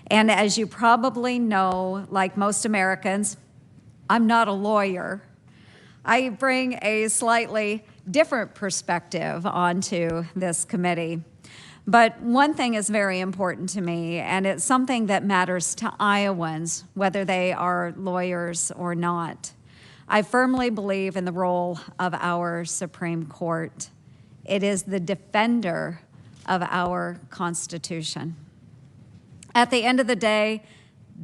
And as you probably know, like most Americans, I'm not a lawyer. I bring a slightly different perspective onto this committee. But one thing is very important to me, and it's something that matters to Iowans, whether they are lawyers or not. I firmly believe in the role of our Supreme Court. It is the defender of our Constitution. At the end of the day,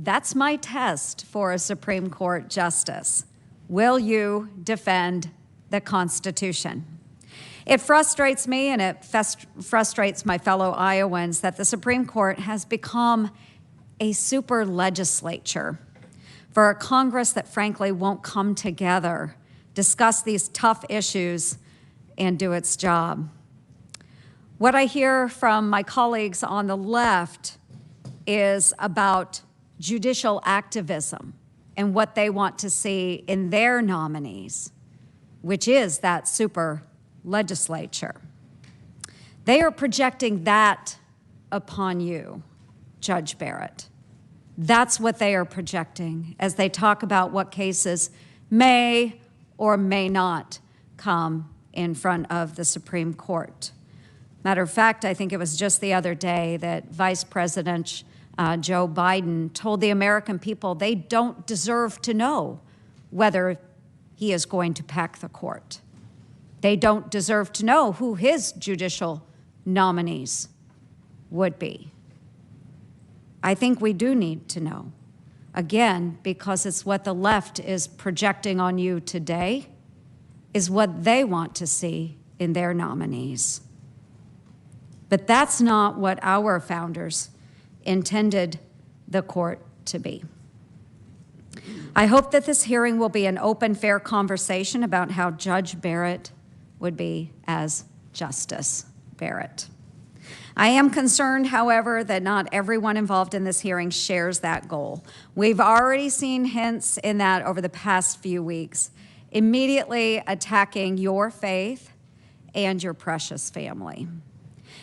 that's my test for a Supreme Court justice. Will you defend the Constitution? It frustrates me and it frustrates my fellow Iowans that the Supreme Court has become a super legislature for a Congress that frankly won't come together, discuss these tough issues, and do its job. What I hear from my colleagues on the left is about judicial activism and what they want to see in their nominees, which is that super legislature. They are projecting that upon you, Judge Barrett. That's what they are projecting as they talk about what cases may or may not come in front of the Supreme Court. Matter of fact, I think it was just the other day that Vice President Joe Biden told the American people they don't deserve to know whether he is going to pack the court. They don't deserve to know who his judicial nominees would be. I think we do need to know, again, because it's what the left is projecting on you today, is what they want to see in their nominees. But that's not what our founders intended the court to be. I hope that this hearing will be an open, fair conversation about how Judge Barrett would be as Justice Barrett. I am concerned, however, that not everyone involved in this hearing shares that goal. We've already seen hints in that over the past few weeks, immediately attacking your faith and your precious family.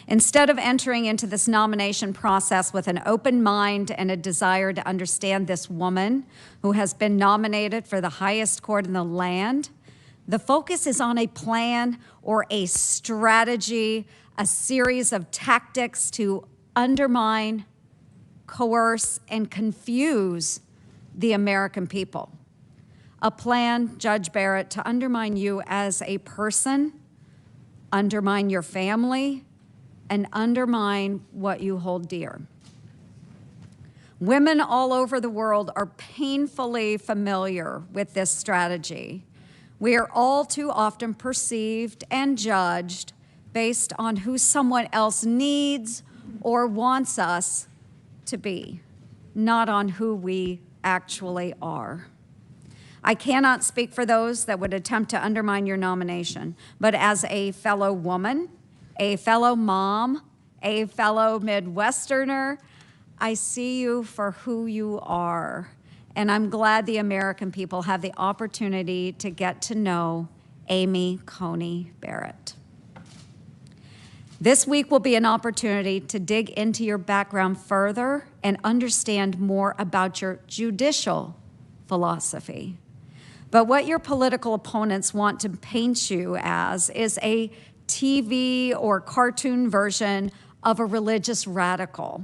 Instead of entering into this nomination process with an open mind and a desire to understand this woman who has been nominated for the highest court in the land, the focus is on a plan or a strategy, a series of tactics to undermine, coerce, and confuse the American people. A plan, Judge Barrett, to undermine you as a person, undermine your family, and undermine what you hold dear. Women all over the world are painfully familiar with this strategy. We are all too often perceived and judged based on who someone else needs or wants us to be, not on who we actually are. I cannot speak for those that would attempt to undermine your nomination, but as a fellow woman, a fellow mom, a fellow Midwesterner, I see you for who you are. And I'm glad the American people have the opportunity to get to know Amy Coney Barrett. This week will be an opportunity to dig into your background further and understand more about your judicial philosophy. But what your political opponents want to paint you as is a TV or cartoon version of a religious radical,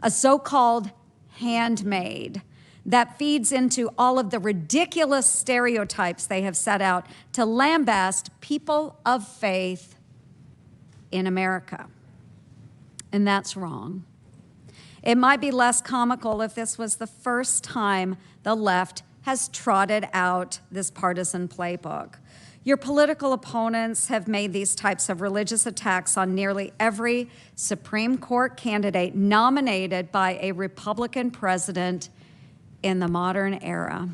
a so-called handmaid that feeds into all of the ridiculous stereotypes they have set out to lambast people of faith in America. And that's wrong. It might be less comical if this was the first time the left has trotted out this partisan playbook. Your political opponents have made these types of religious attacks on nearly every Supreme Court candidate nominated by a Republican president in the modern era.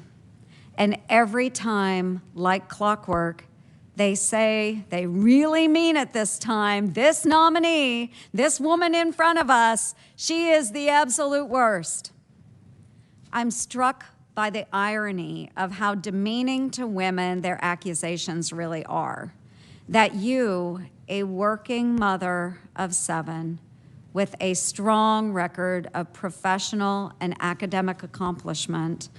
And every time, like clockwork, they say they really mean it this time. This nominee, this woman in front of us, she is the absolute worst. I'm struck by the irony of how demeaning to women their accusations really are. That you, a working mother of 7, with a strong record of professional and academic accomplishment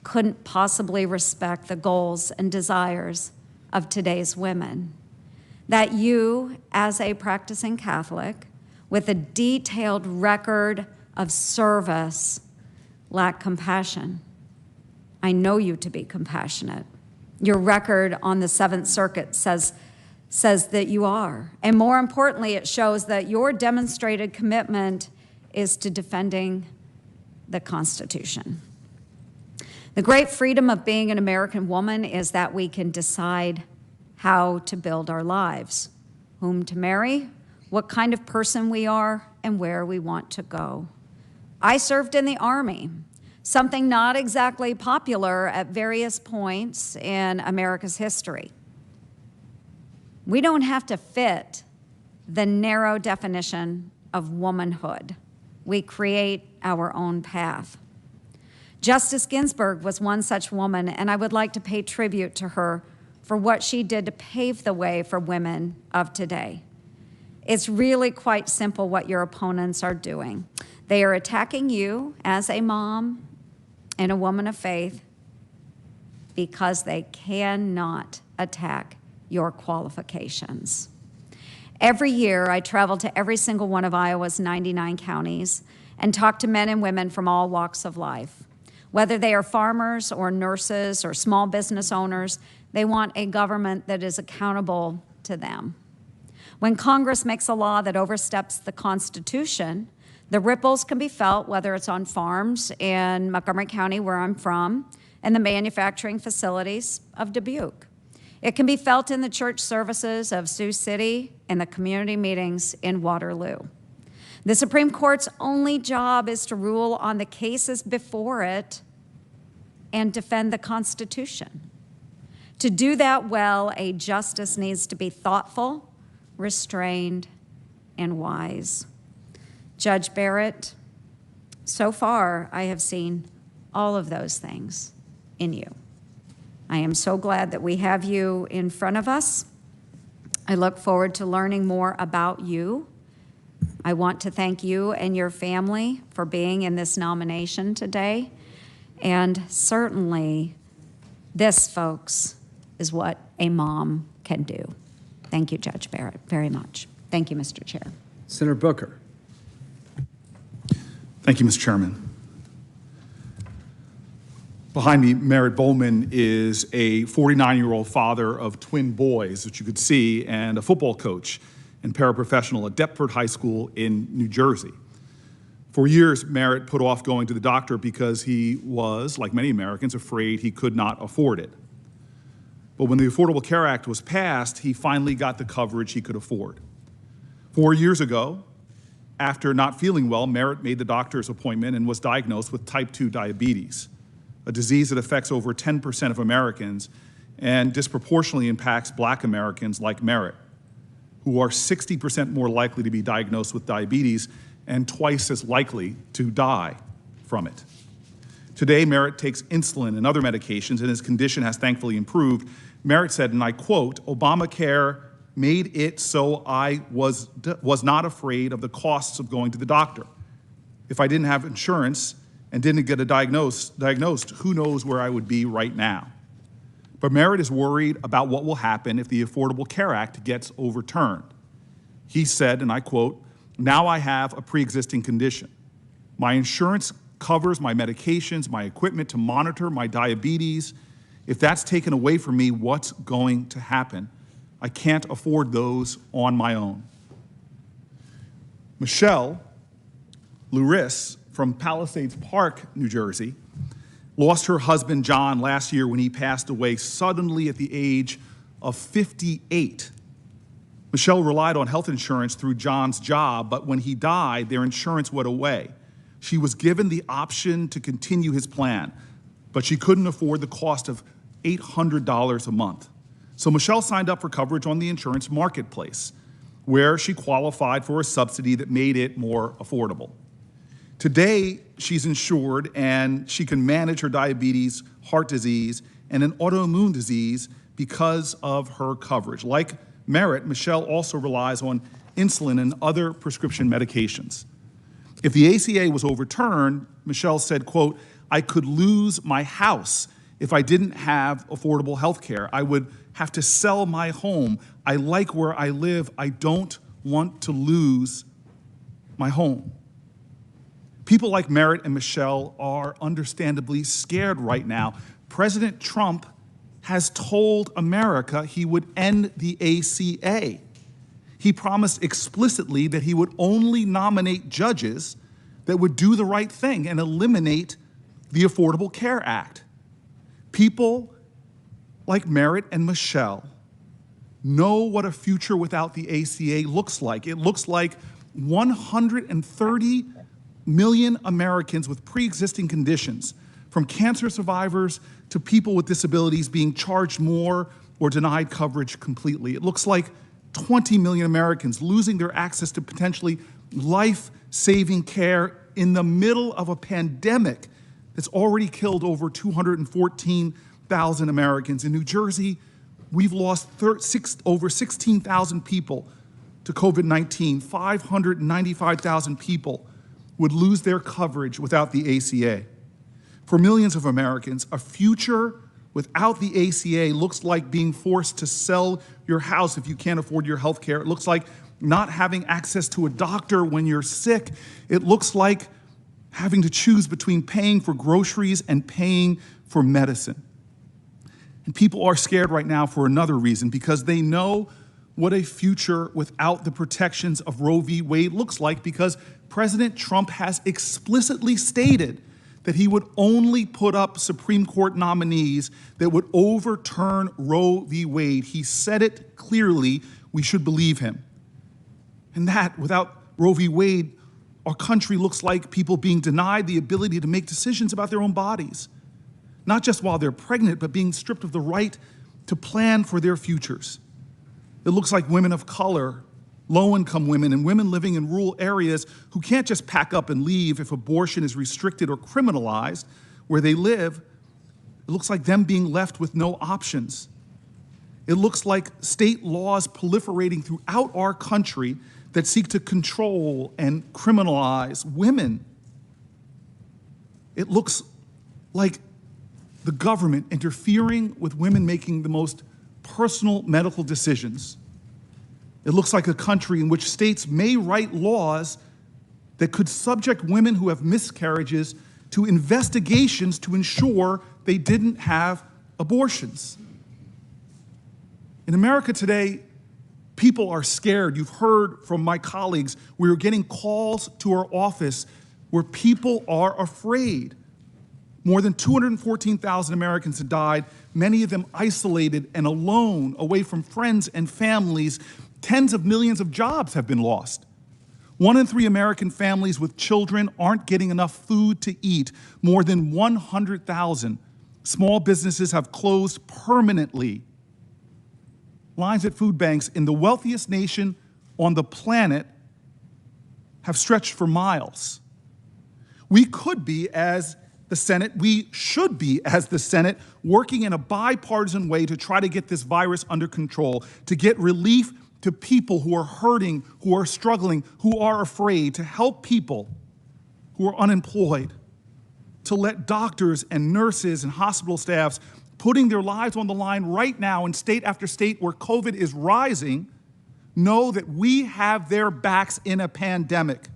couldn't possibly respect the goals and desires of today's women. That you, as a practicing Catholic, with a detailed record of service, lack compassion. I know you to be compassionate. Your record on the Seventh Circuit says that you are. And more importantly, it shows that your demonstrated commitment is to defending the Constitution. The great freedom of being an American woman is that we can decide how to build our lives, whom to marry, what kind of person we are, and where we want to go. I served in the Army, something not exactly popular at various points in America's history. We don't have to fit the narrow definition of womanhood. We create our own path. Justice Ginsburg was one such woman, and I would like to pay tribute to her for what she did to pave the way for women of today. It's really quite simple what your opponents are doing. They are attacking you as a mom and a woman of faith because they cannot attack your qualifications. Every year, I travel to every single one of Iowa's 99 counties and talk to men and women from all walks of life. Whether they are farmers or nurses or small business owners, they want a government that is accountable to them. When Congress makes a law that oversteps the Constitution, the ripples can be felt, whether it's on farms in Montgomery County, where I'm from, and the manufacturing facilities of Dubuque. It can be felt in the church services of Sioux City and the community meetings in Waterloo. The Supreme Court's only job is to rule on the cases before it and defend the Constitution. To do that well, a justice needs to be thoughtful, restrained, and wise. Judge Barrett, so far I have seen all of those things in you. I am so glad that we have you in front of us. I look forward to learning more about you. I want to thank you and your family for being in this nomination today. And certainly, this, folks, is what a mom can do. Thank you, Judge Barrett, very much. Thank you, Mr. Chair. Senator Booker. Thank you, Mr. Chairman. Behind me, Merritt Bowman is a 49-year-old father of twin boys, which you could see, and a football coach and paraprofessional at Deptford High School in New Jersey. For years, Merritt put off going to the doctor because he was, like many Americans, afraid he could not afford it. But when the Affordable Care Act was passed, he finally got the coverage he could afford. 4 years ago, after not feeling well, Merritt made the doctor's appointment and was diagnosed with type 2 diabetes, a disease that affects over 10% of Americans and disproportionately impacts Black Americans like Merritt, who are 60% more likely to be diagnosed with diabetes and twice as likely to die from it. Today, Merritt takes insulin and other medications, and his condition has thankfully improved. Merritt said, and I quote, "Obamacare made it so I was not afraid of the costs of going to the doctor. If I didn't have insurance and didn't get diagnosed, who knows where I would be right now." But Merritt is worried about what will happen if the Affordable Care Act gets overturned. He said, and I quote, "Now I have a pre-existing condition. My insurance covers my medications, my equipment to monitor my diabetes. If that's taken away from me, what's going to happen? I can't afford those on my own." Michelle Luris from Palisades Park, New Jersey, lost her husband, John, last year when he passed away suddenly at the age of 58. Michelle relied on health insurance through John's job, but when he died, their insurance went away. She was given the option to continue his plan, but she couldn't afford the cost of $800 a month. So Michelle signed up for coverage on the insurance marketplace, where she qualified for a subsidy that made it more affordable. Today, she's insured and she can manage her diabetes, heart disease, and an autoimmune disease because of her coverage. Like Merritt, Michelle also relies on insulin, and other prescription medications. If the ACA was overturned, Michelle said, quote, "I could lose my house if I didn't have affordable health care. I would have to sell my home. I like where I live. I don't want to lose my home." People like Merritt and Michelle are understandably scared right now. President Trump has told America he would end the ACA. He promised explicitly that he would only nominate judges that would do the right thing and eliminate the Affordable Care Act. People like Merritt and Michelle know what a future without the ACA looks like. It looks like 130 million Americans with pre-existing conditions, from cancer survivors to people with disabilities, being charged more or denied coverage completely. It looks like 20 million Americans losing their access to potentially life-saving care in the middle of a pandemic that's already killed over 214,000 Americans. In New Jersey, we've lost over 16,000 people to COVID-19. 595,000 people would lose their coverage without the ACA. For millions of Americans, a future without the ACA looks like being forced to sell your house if you can't afford your health care. It looks like not having access to a doctor when you're sick. It looks like having to choose between paying for groceries and paying for medicine. And people are scared right now for another reason, because they know what a future without the protections of Roe v. Wade looks like, because President Trump has explicitly stated that he would only put up Supreme Court nominees that would overturn Roe v. Wade. He said it clearly. We should believe him. And that, without Roe v. Wade, our country looks like people being denied the ability to make decisions about their own bodies, not just while they're pregnant, but being stripped of the right to plan for their futures. It looks like women of color, low-income women, and women living in rural areas who can't just pack up and leave if abortion is restricted or criminalized where they live. It looks like them being left with no options. It looks like state laws proliferating throughout our country that seek to control and criminalize women. It looks like the government interfering with women making the most personal medical decisions. It looks like a country in which states may write laws that could subject women who have miscarriages to investigations to ensure they didn't have abortions. In America today, people are scared. You've heard from my colleagues, we are getting calls to our office where people are afraid. More than 214,000 Americans have died, many of them isolated and alone, away from friends and families. Tens of millions of jobs have been lost. 1 in 3 American families with children aren't getting enough food to eat. More than 100,000 small businesses have closed permanently. Lines at food banks in the wealthiest nation on the planet have stretched for miles. We could be, as the Senate, we should be, as the Senate, working in a bipartisan way to try to get this virus under control, to get relief to people who are hurting, who are struggling, who are afraid, to help people who are unemployed, to let doctors and nurses and hospital staffs putting their lives on the line right now in state after state where COVID is rising, know that we have their backs in a pandemic.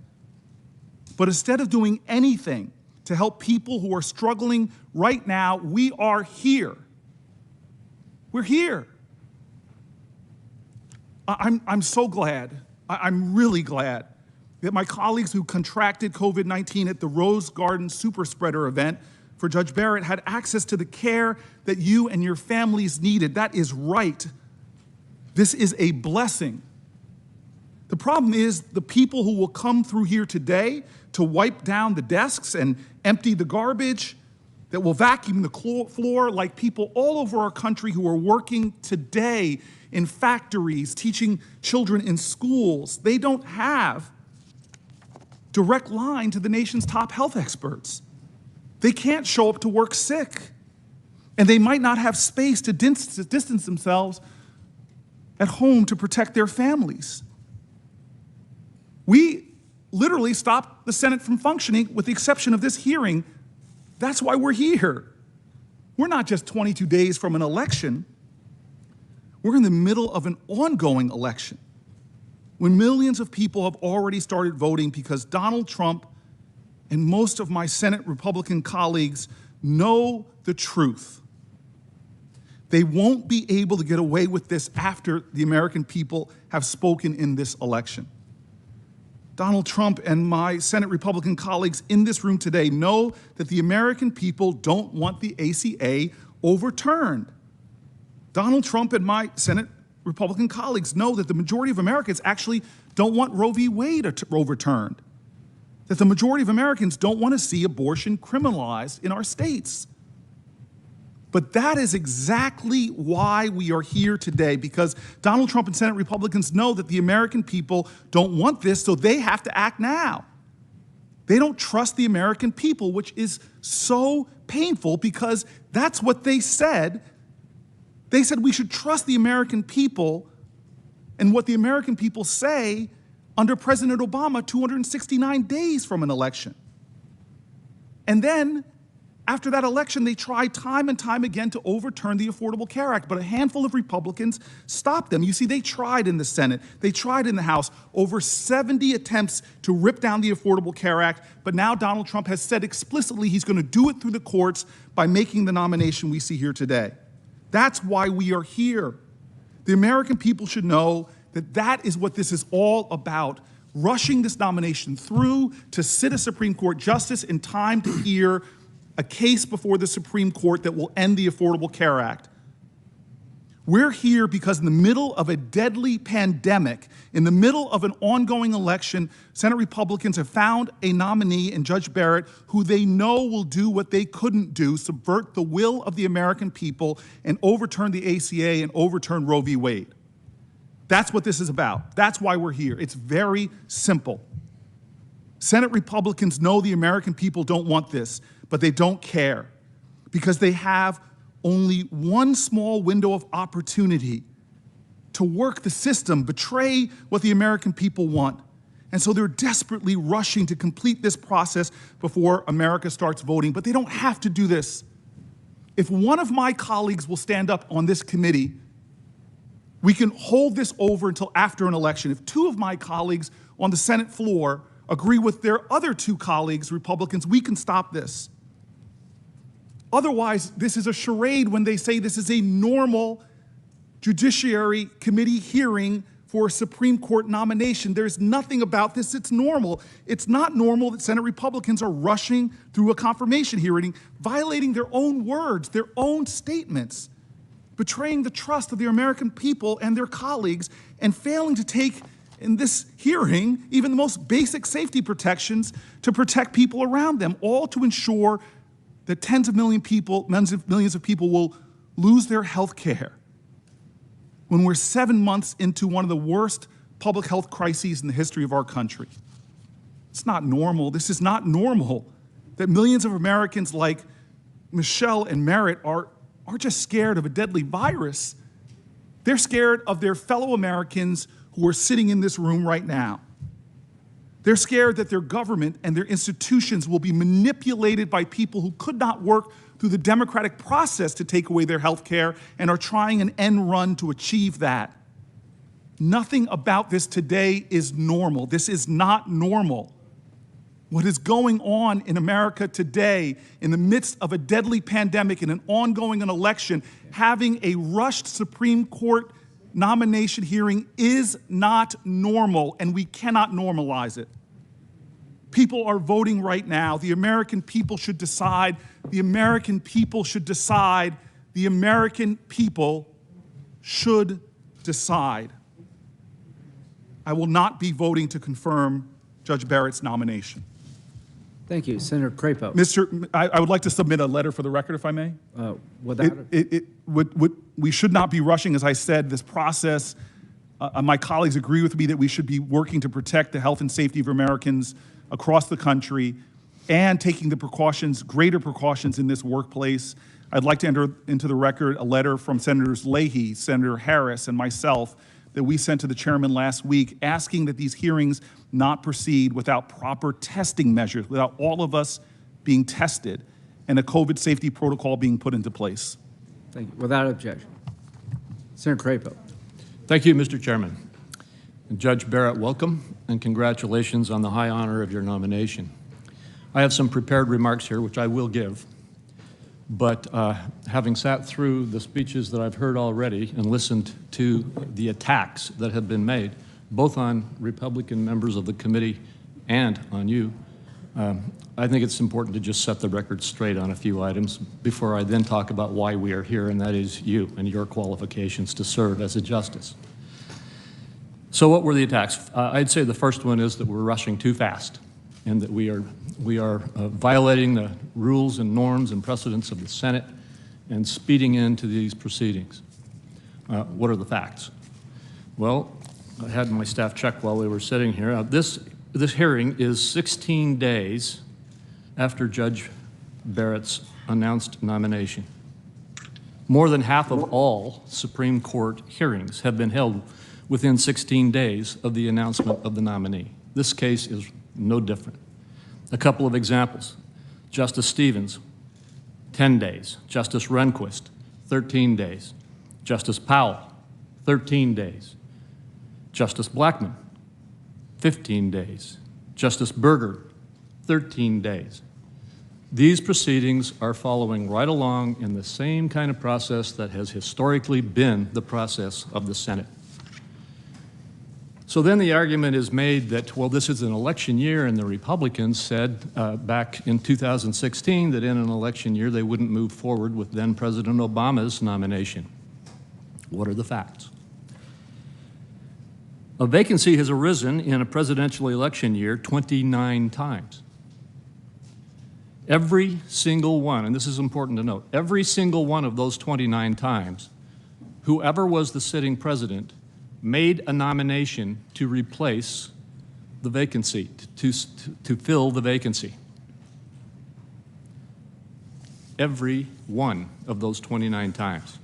But instead of doing anything to help people who are struggling right now, we are here. We're here. I'm so glad, I'm really glad that my colleagues who contracted COVID-19 at the Rose Garden Super Spreader event for Judge Barrett had access to the care that you and your families needed. That is right. This is a blessing. The problem is the people who will come through here today to wipe down the desks and empty the garbage, that will vacuum the floor, like people all over our country who are working today in factories, teaching children in schools. They don't have direct line to the nation's top health experts. They can't show up to work sick, and they might not have space to distance themselves at home to protect their families. We literally stopped the Senate from functioning with the exception of this hearing. That's why we're here. We're not just 22 days from an election. We're in the middle of an ongoing election when millions of people have already started voting because Donald Trump and most of my Senate Republican colleagues know the truth. They won't be able to get away with this after the American people have spoken in this election. Donald Trump and my Senate Republican colleagues in this room today know that the American people don't want the ACA overturned. Donald Trump and my Senate Republican colleagues know that the majority of Americans actually don't want Roe v. Wade overturned, that the majority of Americans don't want to see abortion criminalized in our states. But that is exactly why we are here today, because Donald Trump and Senate Republicans know that the American people don't want this, so they have to act now. They don't trust the American people, which is so painful because that's what they said. They said we should trust the American people, and what the American people say under President Obama 269 days from an election. And then, after that election, they tried time and time again to overturn the Affordable Care Act, but a handful of Republicans stopped them. You see, they tried in the Senate, they tried in the House, over 70 attempts to rip down the Affordable Care Act, but now Donald Trump has said explicitly he's going to do it through the courts by making the nomination we see here today. That's why we are here. The American people should know that that is what this is all about, rushing this nomination through to sit a Supreme Court justice in time to hear a case before the Supreme Court that will end the Affordable Care Act. We're here because in the middle of a deadly pandemic, in the middle of an ongoing election, Senate Republicans have found a nominee in Judge Barrett who they know will do what they couldn't do, subvert the will of the American people and overturn the ACA and overturn Roe v. Wade. That's what this is about. That's why we're here. It's very simple. Senate Republicans know the American people don't want this, but they don't care because they have only one small window of opportunity to work the system, betray what the American people want. And so they're desperately rushing to complete this process before America starts voting, but they don't have to do this. If one of my colleagues will stand up on this committee, we can hold this over until after an election. If two of my colleagues on the Senate floor agree with their other two colleagues, Republicans, we can stop this. Otherwise, this is a charade when they say this is a normal Judiciary Committee hearing for a Supreme Court nomination. There's nothing about this that's normal. It's not normal that Senate Republicans are rushing through a confirmation hearing, violating their own words, their own statements, betraying the trust of the American people and their colleagues, and failing to take in this hearing even the most basic safety protections to protect people around them, all to ensure that tens of millions of people will lose their health care when we're 7 months into one of the worst public health crises in the history of our country. It's not normal. This is not normal that millions of Americans like Michelle and Merritt aren't just scared of a deadly virus. They're scared of their fellow Americans who are sitting in this room right now. They're scared that their government and their institutions will be manipulated by people who could not work through the democratic process to take away their health care and are trying an end run to achieve that. Nothing about this today is normal. This is not normal. What is going on in America today, in the midst of a deadly pandemic and an ongoing election, having a rushed Supreme Court nomination hearing is not normal, and we cannot normalize it. People are voting right now. The American people should decide. The American people should decide. The American people should decide. I will not be voting to confirm Judge Barrett's nomination. Thank you. Senator Crapo. I would like to submit a letter for the record, if I may. We should not be rushing, as I said, this process. My colleagues agree with me that we should be working to protect the health and safety of Americans across the country and taking the precautions, greater precautions in this workplace. I'd like to enter into the record a letter from Senators Leahy, Senator Harris, and myself, that we sent to the chairman last week asking that these hearings not proceed without proper testing measures, without all of us being tested and a COVID safety protocol being put into place. Thank you. Without objection. Senator Crapo. Thank you, Mr. Chairman. And Judge Barrett, welcome and congratulations on the high honor of your nomination. I have some prepared remarks here, which I will give, but having sat through the speeches that I've heard already and listened to the attacks that have been made, both on Republican members of the committee and on you, I think it's important to just set the record straight on a few items before I then talk about why we are here, and that is you and your qualifications to serve as a justice. So what were the attacks? I'd say the first one is that we're rushing too fast and that we are violating the rules and norms and precedents of the Senate and speeding into these proceedings. What are the facts? Well, I had my staff check while we were sitting here. This hearing is 16 days after Judge Barrett's announced nomination. More than half of all Supreme Court hearings have been held within 16 days of the announcement of the nominee. This case is no different. A couple of examples. Justice Stevens, 10 days. Justice Rehnquist, 13 days. Justice Powell, 13 days. Justice Blackmun, 15 days. Justice Berger, 13 days. These proceedings are following right along in the same kind of process that has historically been the process of the Senate. So then the argument is made that, well, this is an election year, and the Republicans said back in 2016 that in an election year they wouldn't move forward with then President Obama's nomination. What are the facts? A vacancy has arisen in a presidential election year 29 times. Every single one, and this is important to note, every single one of those 29 times, whoever was the sitting president made a nomination to replace the vacancy, to fill the vacancy. Every one of those 29 times.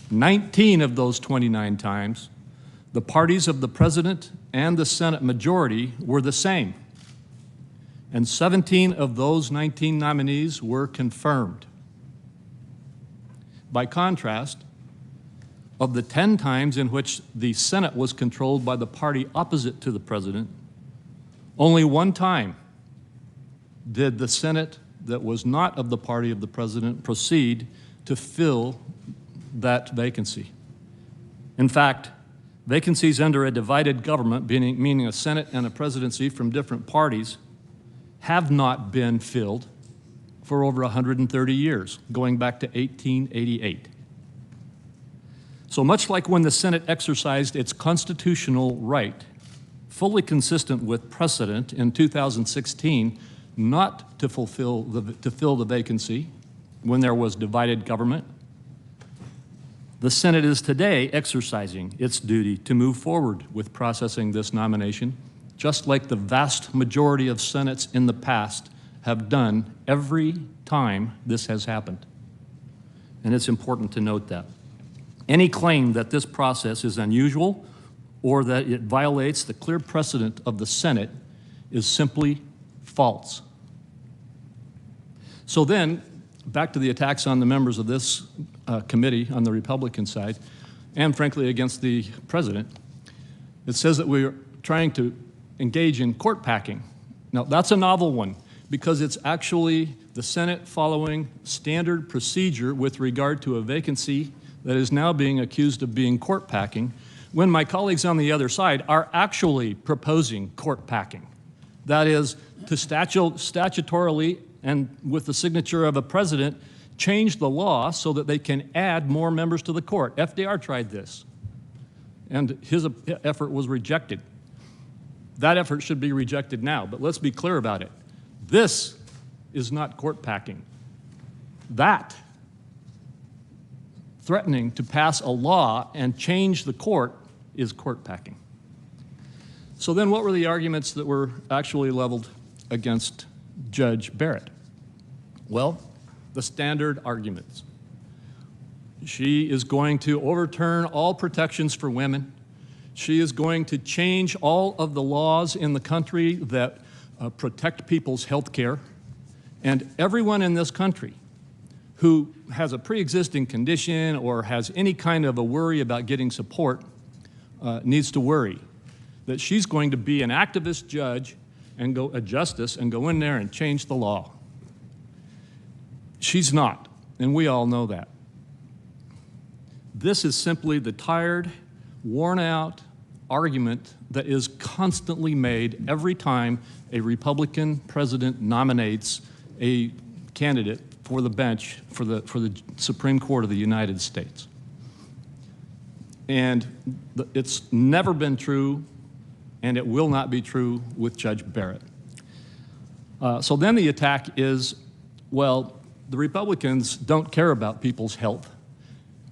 19 of those 29 times, the parties of the president and the Senate majority were the same. And 17 of those 19 nominees were confirmed. By contrast, of the 10 times in which the Senate was controlled by the party opposite to the president, only one time did the Senate that was not of the party of the president proceed to fill that vacancy. In fact, vacancies under a divided government, meaning a Senate and a presidency from different parties, have not been filled for over 130 years, going back to 1888. So much like when the Senate exercised its constitutional right, fully consistent with precedent in 2016, not to fill the vacancy when there was divided government, the Senate is today exercising its duty to move forward with processing this nomination, just like the vast majority of Senates in the past have done every time this has happened. And it's important to note that. Any claim that this process is unusual or that it violates the clear precedent of the Senate is simply false. So then, back to the attacks on the members of this committee on the Republican side, and frankly against the president. It says that we're trying to engage in court packing. Now, that's a novel one because it's actually the Senate following standard procedure with regard to a vacancy that is now being accused of being court packing, when my colleagues on the other side are actually proposing court packing. That is, to statutorily and with the signature of a president, change the law so that they can add more members to the court. FDR tried this, and his effort was rejected. That effort should be rejected now, but let's be clear about it. This is not court packing. That, threatening to pass a law and change the court, is court packing. So then what were the arguments that were actually leveled against Judge Barrett? Well, the standard arguments. She is going to overturn all protections for women. She is going to change all of the laws in the country that protect people's health care. And everyone in this country who has a pre-existing condition or has any kind of a worry about getting support needs to worry that she's going to be an activist judge and a justice and go in there and change the law. She's not, and we all know that. This is simply the tired, worn-out argument that is constantly made every time a Republican president nominates a candidate for the bench for the Supreme Court of the United States. And it's never been true, and it will not be true with Judge Barrett. So then the attack is, well, the Republicans don't care about people's health.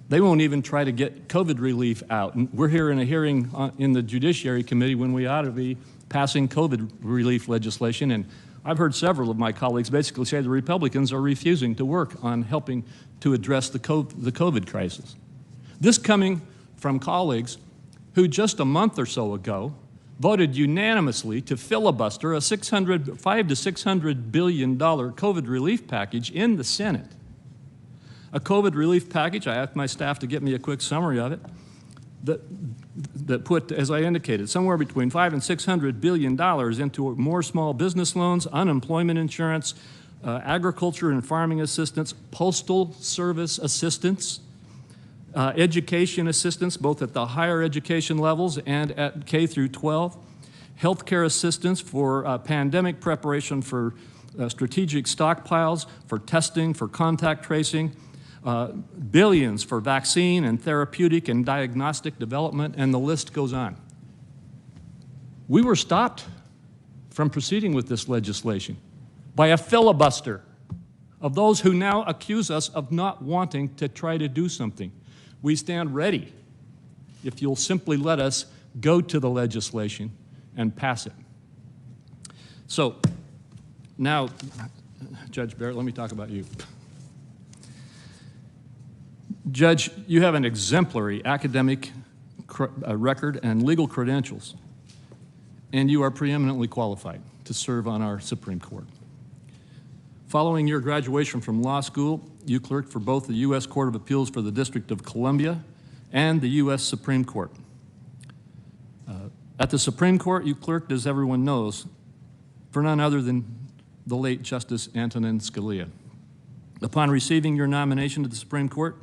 They won't even try to get COVID relief out. And we're here in a hearing in the Judiciary Committee when we ought to be passing COVID relief legislation. And I've heard several of my colleagues basically say the Republicans are refusing to work on helping to address the COVID crisis. This coming from colleagues who just a month or so ago voted unanimously to filibuster a $500 to $600 billion COVID relief package in the Senate. A COVID relief package, I asked my staff to get me a quick summary of it, that put, as I indicated, somewhere between $500 and $600 billion into more small business loans, unemployment insurance, agriculture and farming assistance, postal service assistance, education assistance, both at the higher education levels and at K through 12, healthcare assistance for pandemic preparation for strategic stockpiles, for testing, for contact tracing, billions for vaccine and therapeutic and diagnostic development, and the list goes on. We were stopped from proceeding with this legislation by a filibuster of those who now accuse us of not wanting to try to do something. We stand ready if you'll simply let us go to the legislation and pass it. So now, Judge Barrett, let me talk about you. Judge, you have an exemplary academic record and legal credentials, and you are preeminently qualified to serve on our Supreme Court. Following your graduation from law school, you clerked for both the U.S. Court of Appeals for the District of Columbia and the U.S. Supreme Court. At the Supreme Court, you clerked, as everyone knows, for none other than the late Justice Antonin Scalia. Upon receiving your nomination to the Supreme Court,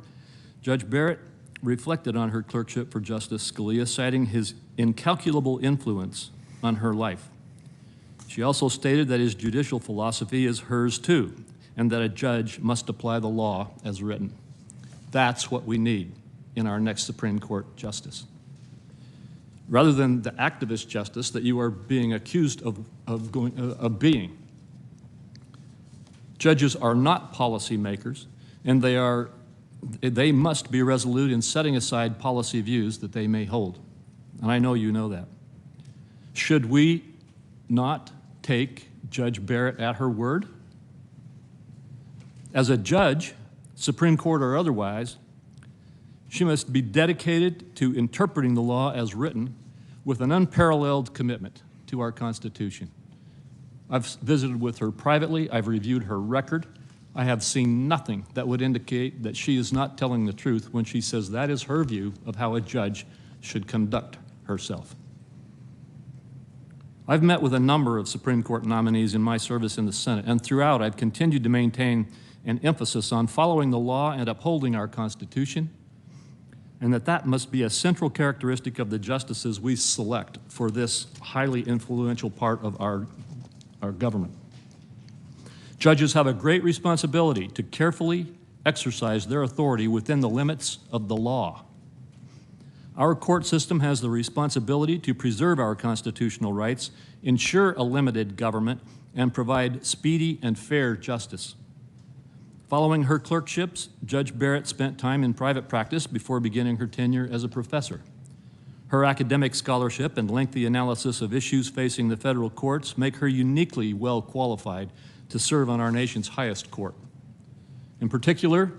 Judge Barrett reflected on her clerkship for Justice Scalia, citing his incalculable influence on her life. She also stated that his judicial philosophy is hers too, and that a judge must apply the law as written. That's what we need in our next Supreme Court justice. Rather than the activist justice that you are being accused of being. Judges are not policymakers, and they must be resolute in setting aside policy views that they may hold. And I know you know that. Should we not take Judge Barrett at her word? As a judge, Supreme Court or otherwise, she must be dedicated to interpreting the law as written with an unparalleled commitment to our Constitution. I've visited with her privately. I've reviewed her record. I have seen nothing that would indicate that she is not telling the truth when she says that is her view of how a judge should conduct herself. I've met with a number of Supreme Court nominees in my service in the Senate, and throughout I've continued to maintain an emphasis on following the law and upholding our Constitution, and that must be a central characteristic of the justices we select for this highly influential part of our government. Judges have a great responsibility to carefully exercise their authority within the limits of the law. Our court system has the responsibility to preserve our constitutional rights, ensure a limited government, and provide speedy and fair justice. Following her clerkships, Judge Barrett spent time in private practice before beginning her tenure as a professor. Her academic scholarship and lengthy analysis of issues facing the federal courts make her uniquely well qualified to serve on our nation's highest court. In particular,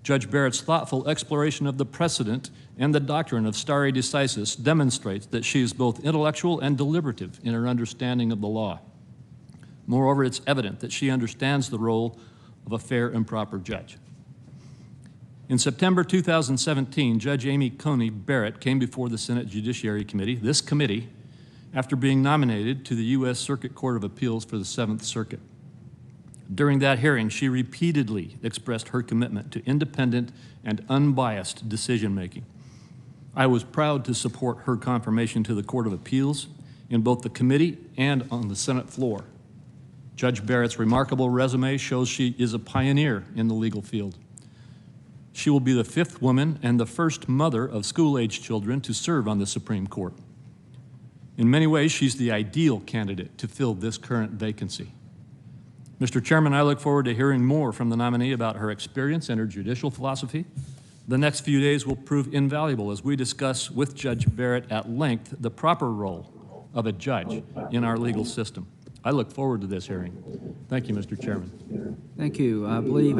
Judge Barrett's thoughtful exploration of the precedent and the doctrine of stare decisis demonstrates that she is both intellectual and deliberative in her understanding of the law. Moreover, it's evident that she understands the role of a fair and proper judge. In September 2017, Judge Amy Coney Barrett came before the Senate Judiciary Committee, this committee, after being nominated to the U.S. Circuit Court of Appeals for the Seventh Circuit. During that hearing, she repeatedly expressed her commitment to independent and unbiased decision-making. I was proud to support her confirmation to the Court of Appeals in both the committee and on the Senate floor. Judge Barrett's remarkable resume shows she is a pioneer in the legal field. She will be the 5th woman and the first mother of school-age children to serve on the Supreme Court. In many ways, she's the ideal candidate to fill this current vacancy. Mr. Chairman, I look forward to hearing more from the nominee about her experience and her judicial philosophy. The next few days will prove invaluable as we discuss with Judge Barrett at length the proper role of a judge in our legal system. I look forward to this hearing. Thank you, Mr. Chairman. Thank you. I believe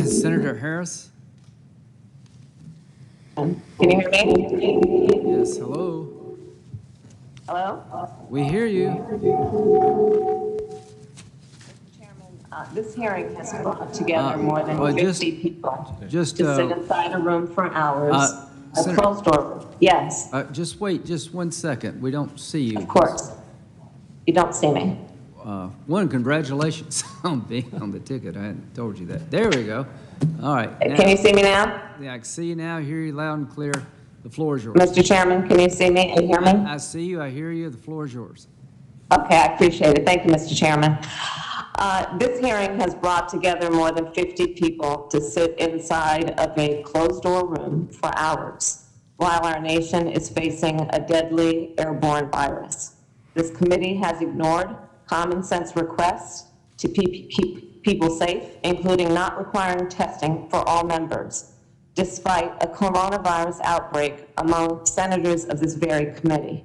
Senator Harris. Can you hear me? Yes, hello. Hello? We hear you. Chairman, this hearing has brought together more than 50 people to sit inside a room for hours. A closed door. Yes. Just wait just 1 second. We don't see you. Of course. You don't see me. One, congratulations on being on the ticket. I hadn't told you that. There we go. All right. Can you see me now? Yeah, I can see you now, hear you loud and clear. The floor is yours. Mr. Chairman, can you see me and hear me? I see you, I hear you. The floor is yours. Okay, I appreciate it. Thank you, Mr. Chairman. This hearing has brought together more than 50 people to sit inside of a closed-door room for hours while our nation is facing a deadly airborne virus. This committee has ignored common sense requests to keep people safe, including not requiring testing for all members, despite a coronavirus outbreak among senators of this very committee.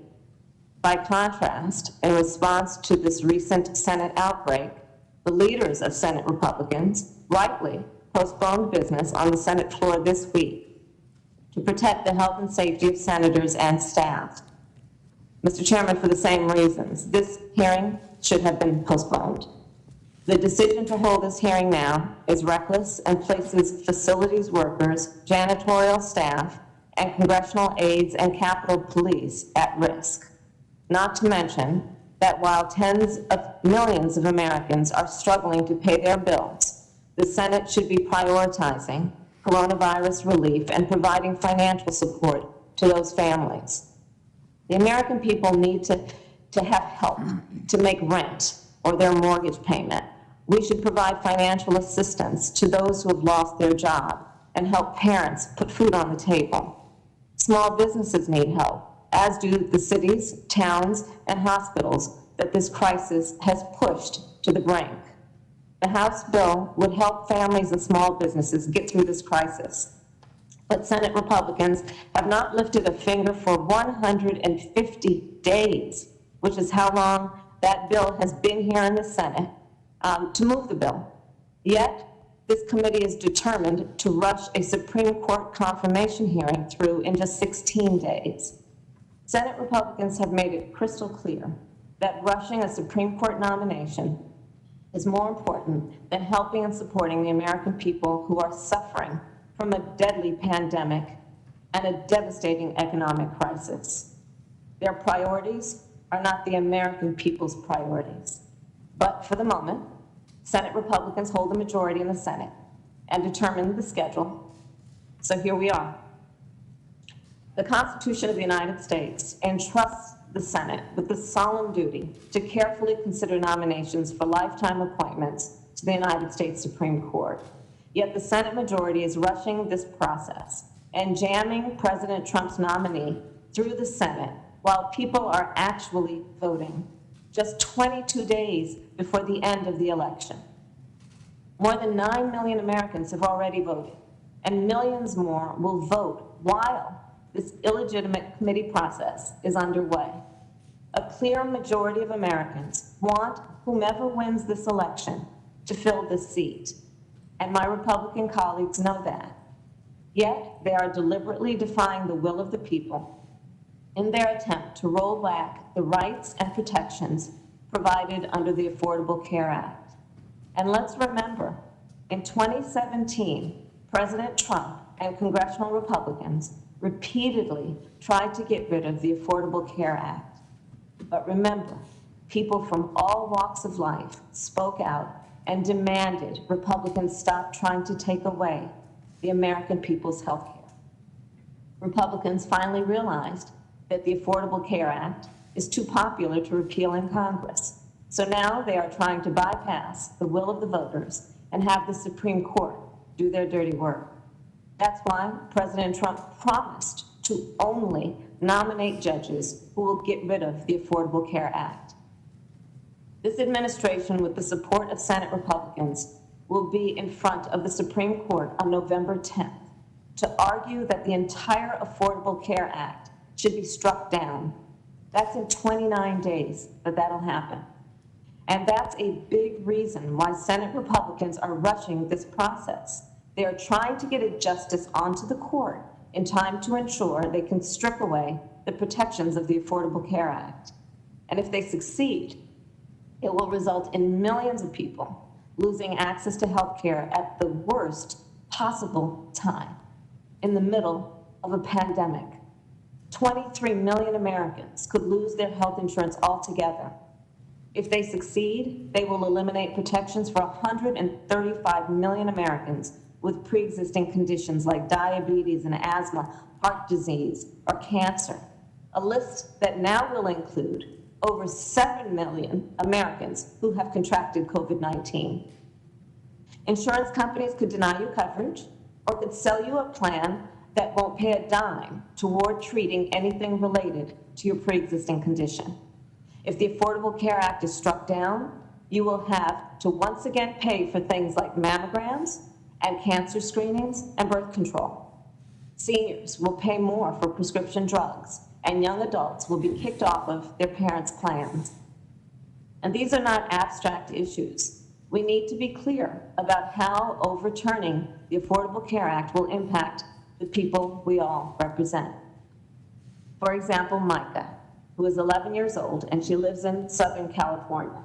By contrast, in response to this recent Senate outbreak, the leaders of Senate Republicans rightly postponed business on the Senate floor this week to protect the health and safety of senators and staff. Mr. Chairman, for the same reasons, this hearing should have been postponed. The decision to hold this hearing now is reckless and places facilities workers, janitorial staff, and congressional aides and Capitol Police at risk. Not to mention that while tens of millions of Americans are struggling to pay their bills, the Senate should be prioritizing coronavirus relief and providing financial support to those families. The American people need to have help to make rent or their mortgage payment. We should provide financial assistance to those who have lost their job and help parents put food on the table. Small businesses need help, as do the cities, towns, and hospitals that this crisis has pushed to the brink. The House bill would help families and small businesses get through this crisis. But Senate Republicans have not lifted a finger for 150 days, which is how long that bill has been here in the Senate, to move the bill. Yet, this committee is determined to rush a Supreme Court confirmation hearing through in just 16 days. Senate Republicans have made it crystal clear that rushing a Supreme Court nomination is more important than helping and supporting the American people who are suffering from a deadly pandemic and a devastating economic crisis. Their priorities are not the American people's priorities. But for the moment, Senate Republicans hold the majority in the Senate and determine the schedule. So here we are. The Constitution of the United States entrusts the Senate with the solemn duty to carefully consider nominations for lifetime appointments to the United States Supreme Court. Yet the Senate majority is rushing this process and jamming President Trump's nominee through the Senate while people are actually voting, just 22 days before the end of the election. More than 9 million Americans have already voted, and millions more will vote while this illegitimate committee process is underway. A clear majority of Americans want whomever wins this election to fill this seat. and my Republican colleagues know that. Yet, they are deliberately defying the will of the people in their attempt to roll back the rights and protections provided under the Affordable Care Act. And let's remember, in 2017, President Trump and congressional Republicans repeatedly tried to get rid of the Affordable Care Act. But remember, people from all walks of life spoke out and demanded Republicans stop trying to take away the American people's health care. Republicans finally realized that the Affordable Care Act is too popular to repeal in Congress. So now they are trying to bypass the will of the voters and have the Supreme Court do their dirty work. That's why President Trump promised to only nominate judges who will get rid of the Affordable Care Act. This administration, with the support of Senate Republicans, will be in front of the Supreme Court on November 10th to argue that the entire Affordable Care Act should be struck down. That's in 29 days that'll happen. And that's a big reason why Senate Republicans are rushing this process. They are trying to get a justice onto the court in time to ensure they can strip away the protections of the Affordable Care Act. And if they succeed, it will result in millions of people losing access to health care at the worst possible time, in the middle of a pandemic. 23 million Americans could lose their health insurance altogether. If they succeed, they will eliminate protections for 135 million Americans with pre-existing conditions like diabetes and asthma, heart disease, or cancer, a list that now will include over 7 million Americans who have contracted COVID-19. Insurance companies could deny you coverage or could sell you a plan that won't pay a dime toward treating anything related to your pre-existing condition. If the Affordable Care Act is struck down, you will have to once again pay for things like mammograms and cancer screenings and birth control. Seniors will pay more for prescription drugs, and young adults will be kicked off of their parents' plans. And these are not abstract issues. We need to be clear about how overturning the Affordable Care Act will impact the people we all represent. For example, Micah, who is 11 years old, and she lives in Southern California.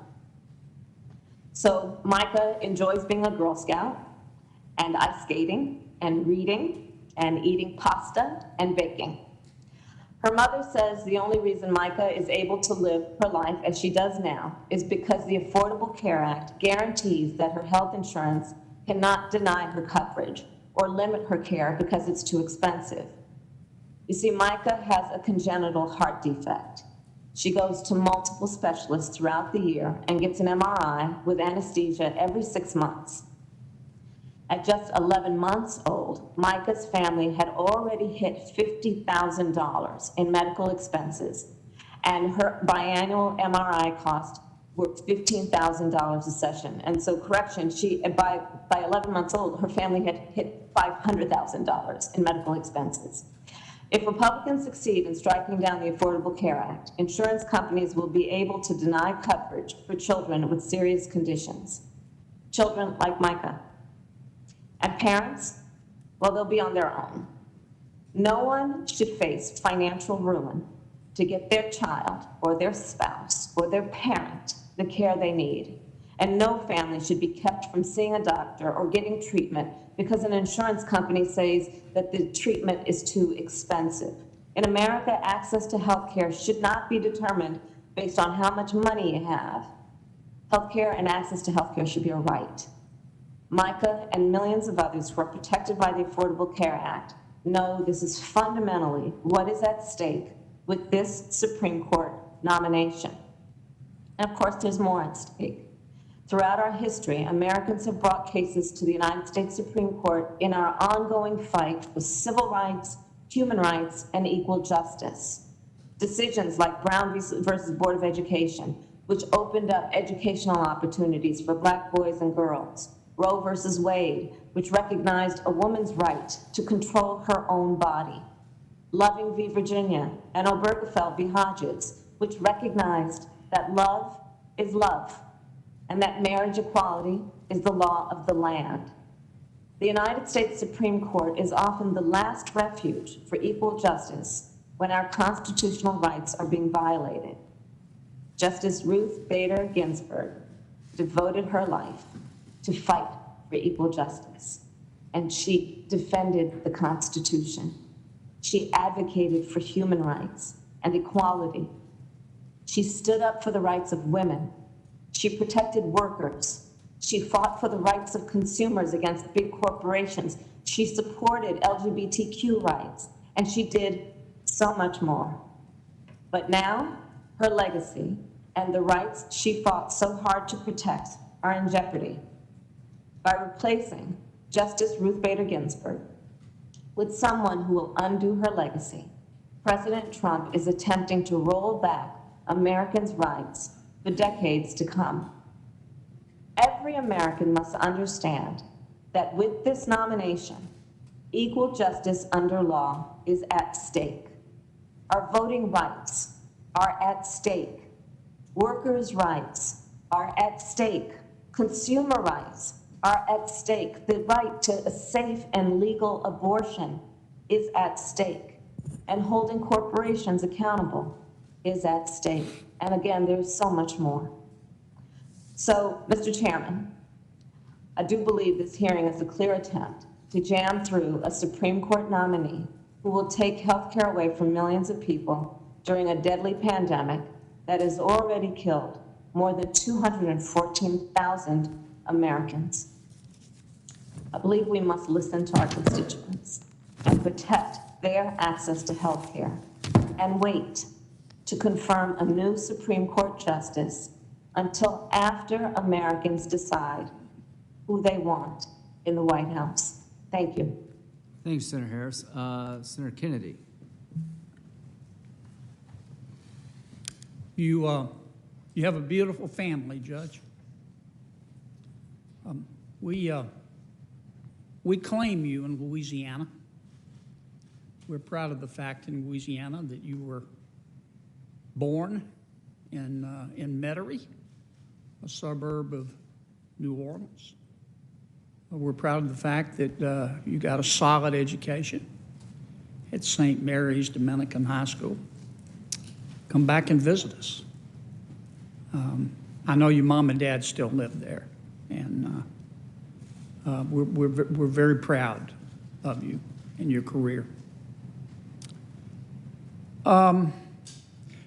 So Micah enjoys being a Girl Scout, and ice skating, and reading, and eating pasta, and baking. Her mother says the only reason Micah is able to live her life as she does now is because the Affordable Care Act guarantees that her health insurance cannot deny her coverage or limit her care because it's too expensive. You see, Micah has a congenital heart defect. She goes to multiple specialists throughout the year and gets an MRI with anesthesia every 6 months. At just 11 months old, Micah's family had already hit $50,000 in medical expenses, and her biannual MRI cost were $15,000 a session. And so, correction, by 11 months old, her family had hit $500,000 in medical expenses. If Republicans succeed in striking down the Affordable Care Act, insurance companies will be able to deny coverage for children with serious conditions, children like Micah. And parents, well, they'll be on their own. No one should face financial ruin to get their child or their spouse or their parent the care they need. And no family should be kept from seeing a doctor or getting treatment because an insurance company says that the treatment is too expensive. In America, access to health care should not be determined based on how much money you have. Health care and access to health care should be a right. Micah and millions of others who are protected by the Affordable Care Act know this is fundamentally what is at stake with this Supreme Court nomination. And of course, there's more at stake. Throughout our history, Americans have brought cases to the United States Supreme Court in our ongoing fight for civil rights, human rights, and equal justice. Decisions like Brown versus Board of Education, which opened up educational opportunities for Black boys and girls. Roe versus Wade, which recognized a woman's right to control her own body. Loving v. Virginia, and Obergefell v. Hodges, which recognized that love is love, and that marriage equality is the law of the land. The United States Supreme Court is often the last refuge for equal justice when our constitutional rights are being violated. Justice Ruth Bader Ginsburg devoted her life to fight for equal justice, and she defended the Constitution. She advocated for human rights and equality. She stood up for the rights of women. She protected workers. She fought for the rights of consumers against big corporations. She supported LGBTQ rights, and she did so much more. But now, her legacy and the rights she fought so hard to protect are in jeopardy. By replacing Justice Ruth Bader Ginsburg with someone who will undo her legacy, President Trump is attempting to roll back Americans' rights for decades to come. Every American must understand that with this nomination, equal justice under law is at stake. Our voting rights are at stake. Workers' rights are at stake. Consumer rights are at stake. The right to a safe and legal abortion is at stake. And holding corporations accountable is at stake. And again, there's so much more. So, Mr. Chairman, I do believe this hearing is a clear attempt to jam through a Supreme Court nominee who will take health care away from millions of people during a deadly pandemic that has already killed more than 214,000 Americans. I believe we must listen to our constituents and protect their access to health care and wait to confirm a new Supreme Court justice until after Americans decide who they want in the White House. Thank you. Thank you, Senator Harris. Senator Kennedy. You have a beautiful family, Judge. We claim you in Louisiana. We're proud of the fact in Louisiana that you were born in Metairie, a suburb of New Orleans. We're proud of the fact that you got a solid education at St. Mary's Dominican High School. Come back and visit us. I know your mom and dad still live there, and we're very proud of you and your career.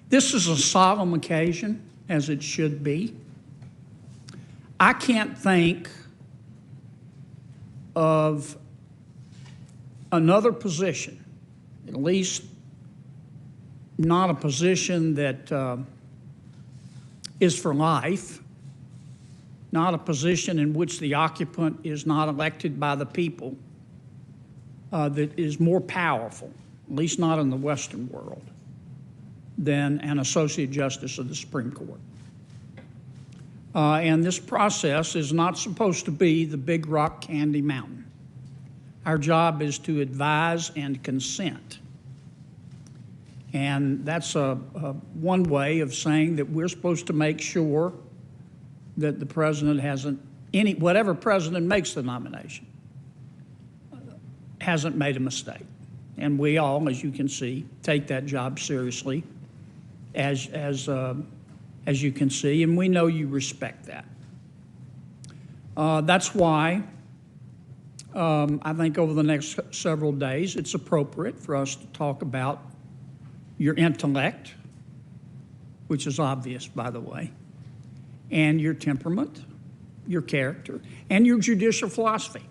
This is a solemn occasion, as it should be. I can't think of another position, at least not a position that is for life, not a position in which the occupant is not elected by the people, that is more powerful, at least not in the Western world, than an Associate Justice of the Supreme Court. And this process is not supposed to be the Big Rock Candy Mountain. Our job is to advise and consent. And that's one way of saying that we're supposed to make sure that the president hasn't, whatever president makes the nomination, hasn't made a mistake. And we all, as you can see, take that job seriously, as you can see, and we know you respect that. That's why I think over the next several days it's appropriate for us to talk about your intellect, which is obvious, by the way, and your temperament, your character, and your judicial philosophy.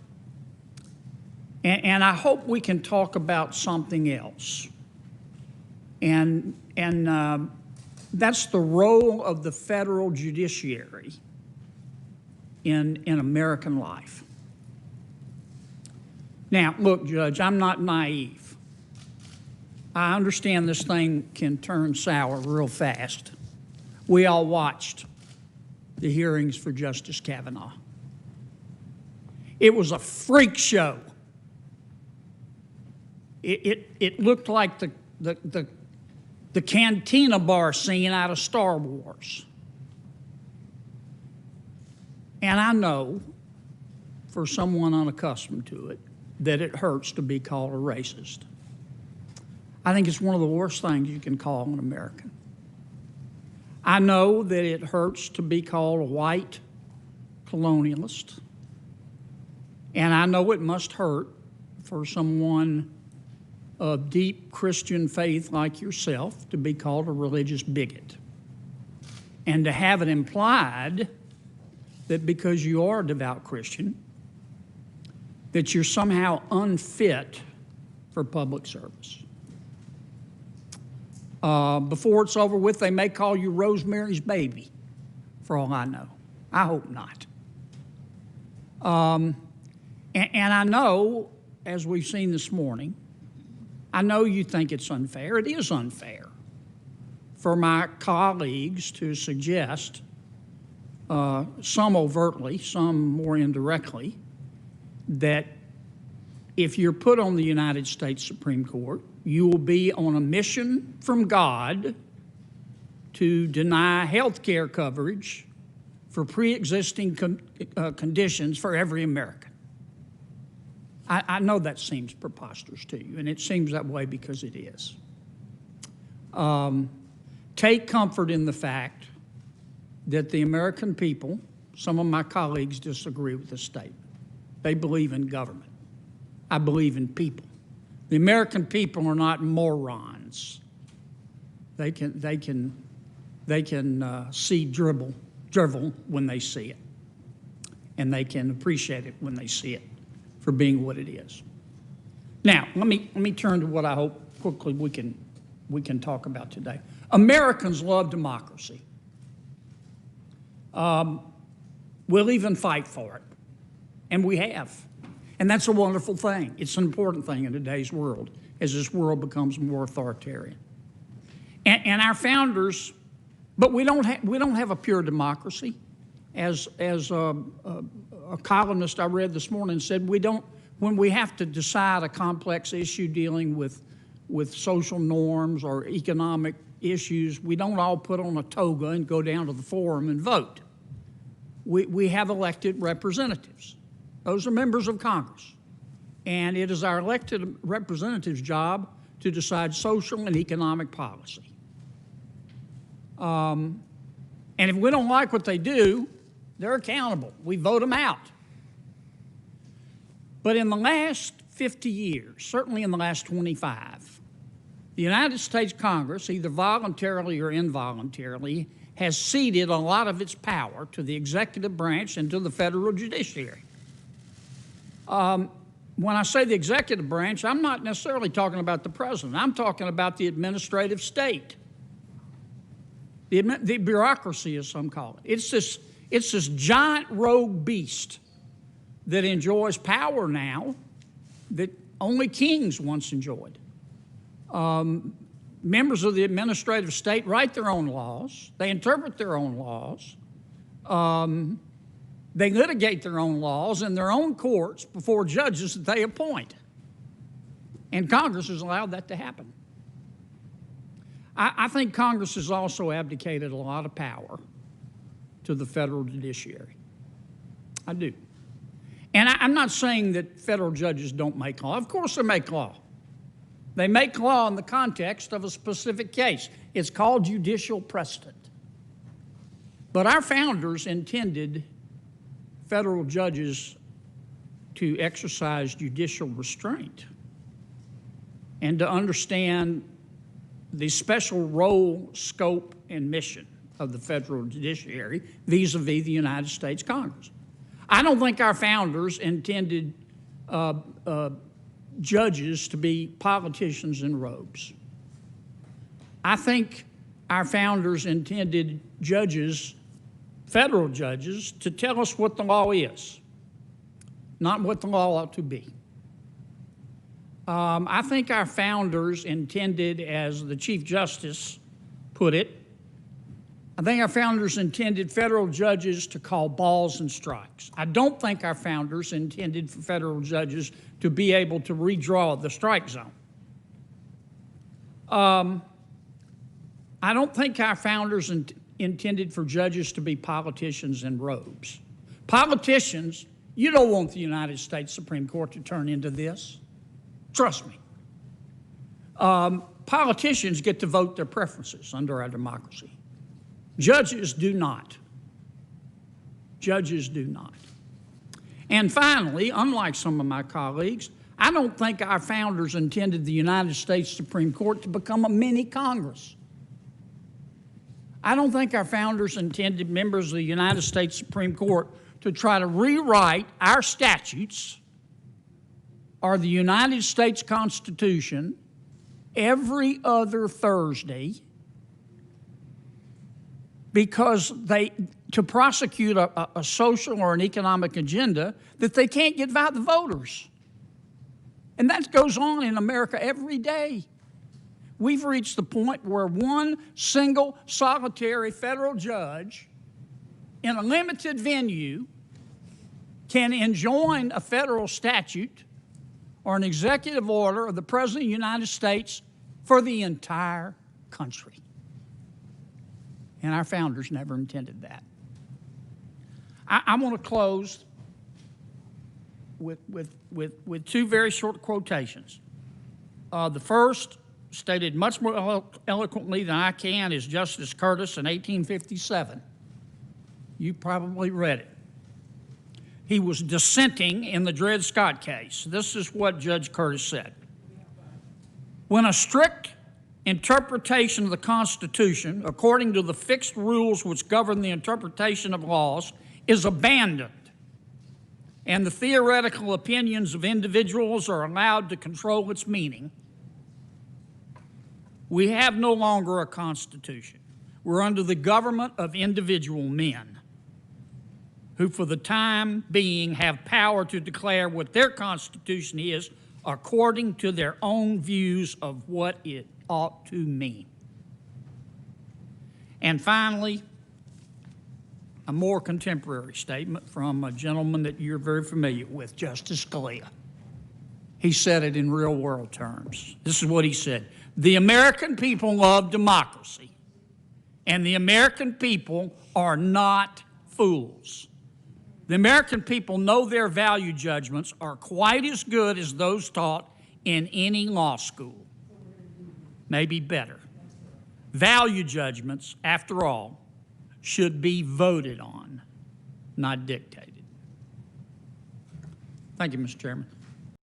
And I hope we can talk about something else. And that's the role of the federal judiciary in American life. Now, look, Judge, I'm not naive. I understand this thing can turn sour real fast. We all watched the hearings for Justice Kavanaugh. It was a freak show. It looked like the cantina bar scene out of Star Wars. And I know for someone unaccustomed to it that it hurts to be called a racist. I think it's one of the worst things you can call an American. I know that it hurts to be called a white colonialist, and I know it must hurt for someone of deep Christian faith like yourself to be called a religious bigot, and to have it implied that because you are a devout Christian, that you're somehow unfit for public service. Before it's over with, they may call you Rosemary's Baby, for all I know. I hope not. And I know, as we've seen this morning, I know you think it's unfair. It is unfair for my colleagues to suggest, some overtly, some more indirectly, that if you're put on the United States Supreme Court, you will be on a mission from God to deny health care coverage for pre-existing conditions for every American. I know that seems preposterous to you, and it seems that way because it is. Take comfort in the fact that the American people, some of my colleagues disagree with this statement. They believe in government. I believe in people. The American people are not morons. They can see drivel when they see it, and they can appreciate it when they see it for being what it is. Now, let me turn to what I hope quickly we can talk about today. Americans love democracy. We'll even fight for it, and we have. And that's a wonderful thing. It's an important thing in today's world as this world becomes more authoritarian. And our founders, but we don't have a pure democracy. As a columnist I read this morning said, when we have to decide a complex issue dealing with social norms or economic issues, we don't all put on a toga and go down to the forum and vote. We have elected representatives. Those are members of Congress. And it is our elected representatives' job to decide social and economic policy. And if we don't like what they do, they're accountable. We vote them out. But in the last 50 years, certainly in the last 25, the United States Congress, either voluntarily or involuntarily, has ceded a lot of its power to the executive branch and to the federal judiciary. When I say the executive branch, I'm not necessarily talking about the president. I'm talking about the administrative state, the bureaucracy, as some call it. It's this giant rogue beast that enjoys power now that only kings once enjoyed. Members of the administrative state write their own laws. They interpret their own laws. They litigate their own laws in their own courts before judges that they appoint. And Congress has allowed that to happen. I think Congress has also abdicated a lot of power to the federal judiciary. I do. And I'm not saying that federal judges don't make law. Of course they make law. They make law in the context of a specific case. It's called judicial precedent. But our founders intended federal judges to exercise judicial restraint and to understand the special role, scope, and mission of the federal judiciary vis-a-vis the United States Congress. I don't think our founders intended judges to be politicians in robes. I think our founders intended judges, federal judges, to tell us what the law is, not what the law ought to be. I think our founders intended, as the Chief Justice put it, I think our founders intended federal judges to call balls and strikes. I don't think our founders intended for federal judges to be able to redraw the strike zone. I don't think our founders intended for judges to be politicians in robes. Politicians You don't want the United States Supreme Court to turn into this. Trust me. Politicians get to vote their preferences under our democracy. Judges do not. Judges do not. And finally, unlike some of my colleagues, I don't think our founders intended the United States Supreme Court to become a mini Congress. I don't think our founders intended members of the United States Supreme Court to try to rewrite our statutes or the United States Constitution every other Thursday because to prosecute a social or an economic agenda that they can't get by the voters. And that goes on in America every day. We've reached the point where one single solitary federal judge in a limited venue can enjoin a federal statute or an executive order of the President of the United States for the entire country. And our founders never intended that. I want to close with two very short quotations. The first, stated much more eloquently than I can, is Justice Curtis in 1857. You probably read it. He was dissenting in the Dred Scott case. This is what Judge Curtis said. When a strict interpretation of the Constitution, according to the fixed rules which govern the interpretation of laws, is abandoned, and the theoretical opinions of individuals are allowed to control its meaning, we have no longer a Constitution. We're under the government of individual men who, for the time being, have power to declare what their Constitution is according to their own views of what it ought to mean. And finally, a more contemporary statement from a gentleman that you're very familiar with, Justice Scalia. He said it in real-world terms. This is what he said. The American people love democracy, and the American people are not fools. The American people know their value judgments are quite as good as those taught in any law school, maybe better. Value judgments, after all, should be voted on, not dictated. Thank you, Mr. Chairman.